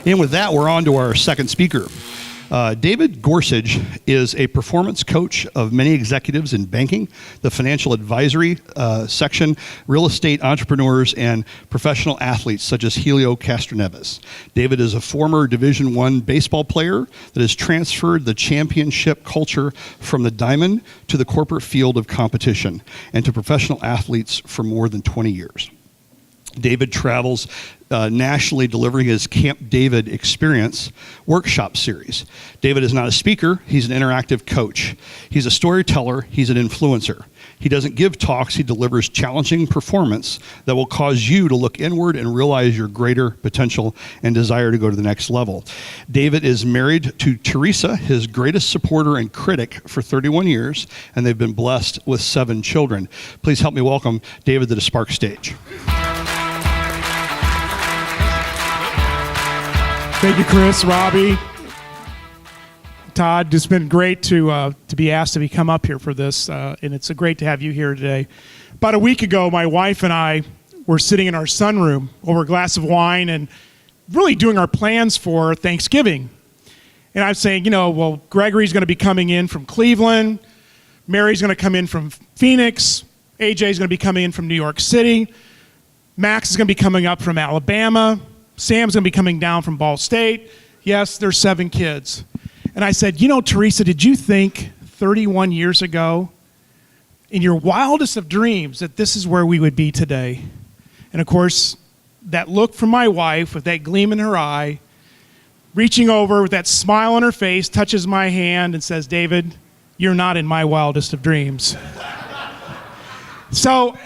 And with that, we're on to our second speaker. David Gorsage is a performance coach of many executives in banking, the financial advisory section, real estate entrepreneurs, and professional athletes such as Helio Castroneves. David is a former Division I baseball player that has transferred the championship culture from the diamond to the corporate field of competition and to professional athletes for more than 20 years. David travels nationally delivering his Camp David Experience workshop series. David is not a speaker, he's an interactive coach. He's a storyteller, he's an influencer. He doesn't give talks, he delivers challenging performance that will cause you to look inward and realize your greater potential and desire to go to the next level. David is married to Teresa, his greatest supporter and critic for 31 years, and they've been blessed with 7 children. Please help me welcome David to the Spark stage. Thank you, Chris, Robbie, Todd. It's been great to be asked to come up here for this, and it's great to have you here today. About a week ago, my wife and I were sitting in our sunroom over a glass of wine and really doing our plans for Thanksgiving. And I'm saying, well, Gregory's going to be coming in from Cleveland, Mary's going to come in from Phoenix, AJ's going to be coming in from New York City, Max is going to be coming up from Alabama, Sam's going to be coming down from Ball State. Yes, there's 7 kids. And I said, Teresa, did you think 31 years ago, in your wildest of dreams, that this is where we would be today? And of course, that look from my wife with that gleam in her eye, reaching over with that smile on her face, touches my hand and says, David, you're not in my wildest of dreams. So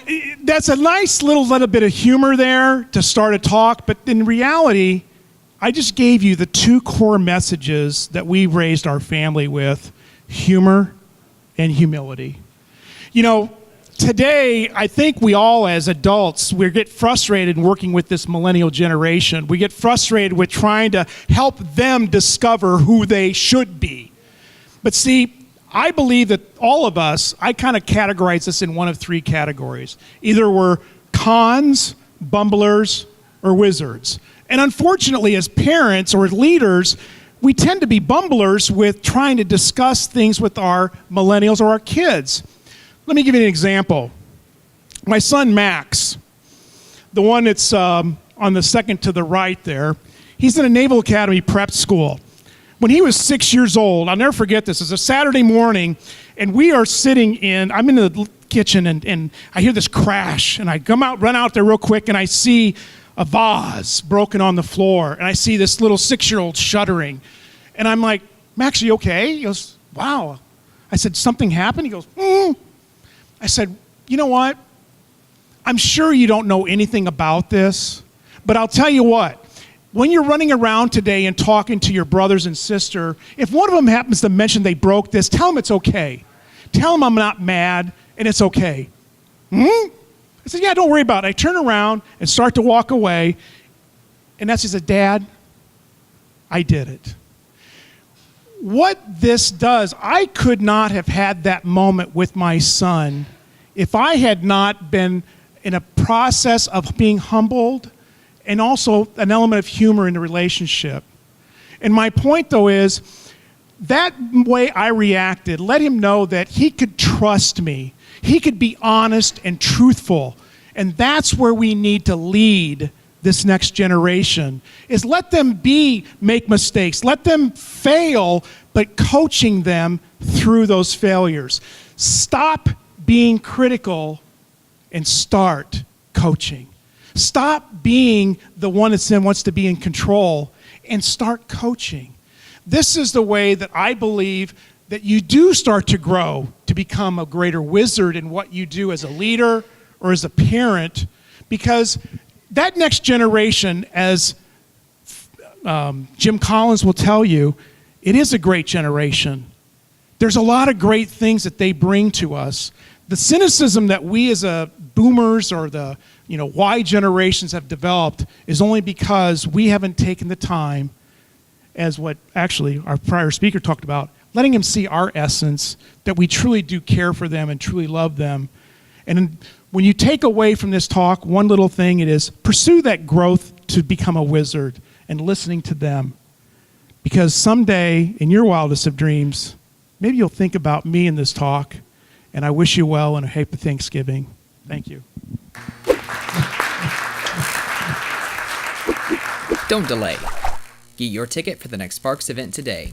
that's a nice little bit of humor there to start a talk, but in reality, I just gave you the 2 core messages that we raised our family with: humor and humility. Today, I think we all as adults, we get frustrated in working with this millennial generation. We get frustrated with trying to help them discover who they should be. But see, I believe that all of us, I kind of categorize this in one of 3 categories. Either we're cons, bumblers, or wizards. And unfortunately, as parents or leaders, we tend to be bumblers with trying to discuss things with our millennials or our kids. Let me give you an example. My son, Max, the one that's on the second to the right there, he's in a Naval Academy prep school. When he was 6 years old, I'll never forget this, it's a Saturday morning, and we are I'm in the kitchen, and I hear this crash, and I run out there real quick, and I see a vase broken on the floor, and I see this little 6-year-old shuddering. And I'm like, Max, are you okay? He goes, wow. I said, something happened? He goes, I said, you know what? I'm sure you don't know anything about this, but I'll tell you what. When you're running around today and talking to your brothers and sister, if one of them happens to mention they broke this, tell them it's okay. Tell them I'm not mad and it's okay. I said, yeah, don't worry about it. I turn around and start to walk away, and he said, Dad, I did it. What this does, I could not have had that moment with my son if I had not been in a process of being humbled and also an element of humor in the relationship. And my point, though, is that way I reacted let him know that he could trust me. He could be honest and truthful. And that's where we need to lead this next generation, is let them make mistakes. Let them fail, but coaching them through those failures. Stop being critical and start coaching. Stop being the one that wants to be in control and start coaching. This is the way that I believe that you do start to grow to become a greater wizard in what you do as a leader or as a parent, because that next generation, as Jim Collins will tell you, it is a great generation. There's a lot of great things that they bring to us. The cynicism that we as boomers or the Y generations have developed is only because we haven't taken the time, as what actually our prior speaker talked about, letting them see our essence, that we truly do care for them and truly love them. And when you take away from this talk one little thing, it is pursue that growth to become a wizard and listening to them. Because someday, in your wildest of dreams, maybe you'll think about me in this talk, and I wish you well and a happy Thanksgiving. Thank you. Don't delay. Get your ticket for the next Sparks event today.